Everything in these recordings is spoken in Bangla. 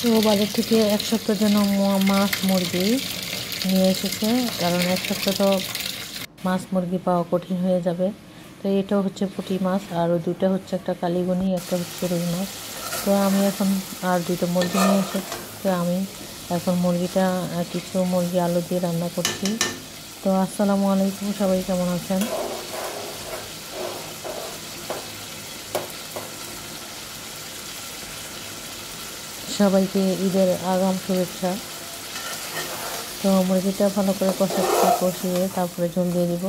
তো বাজার থেকে এক সপ্তাহের জন্য মাছ মুরগি নিয়ে এসেছে, কারণ এক সপ্তাহ তো মাছ মুরগি পাওয়া কঠিন হয়ে যাবে। তো এটাও হচ্ছে পুঁটি মাছ, আর ওই দুটো হচ্ছে একটা কালীগুনি, একটা হচ্ছে রুই মাছ। তো আমি এখন আর দুটো মুরগি নিয়ে এসে, তো আমি এখন মুরগিটা কিছু মুরগি আলু দিয়ে রান্না করছি। তো আসসালামু আলাইকুম, সবাই কেমন আছেন? সবাইকে ঈদের আগাম শুভেচ্ছা। তো মুরগিটা ভালো করে কষিয়ে তারপরে ঝোল দিয়ে দিব।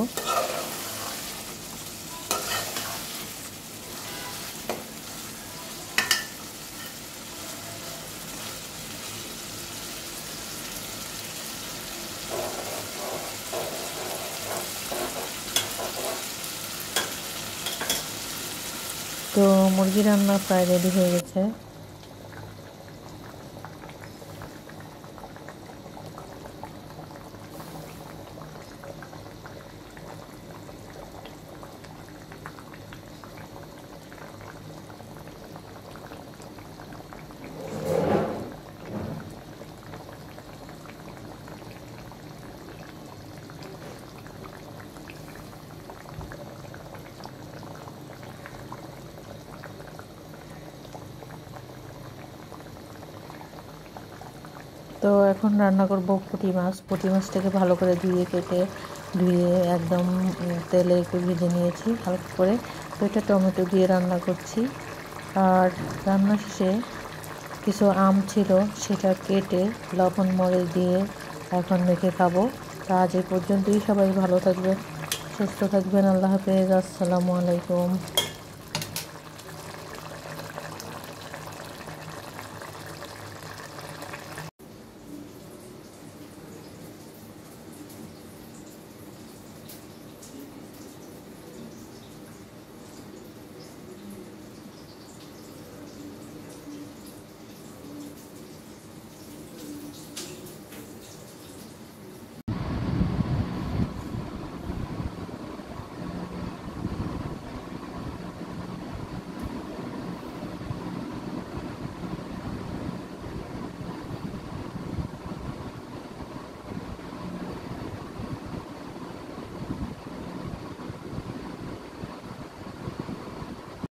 তো মুরগি রান্না প্রায় রেডি হয়ে গেছে। তো এখন রান্না করব পুঁটি মাছ। পুঁটি মাছটাকে ভালো করে ধুয়ে একদম তেলে একটু ভেজে নিয়েছি হালকা করে। তো এটা টমেটো দিয়ে রান্না করছি। আর রান্না শেষে কিছু আম ছিল, সেটা কেটে লবণ মরিচ দিয়ে এখন মেখে খাবো। তো আজ এই পর্যন্তই। সবাই ভালো থাকবেন, সুস্থ থাকবেন। আল্লাহ হাফেজ, আসসালামু আলাইকুম।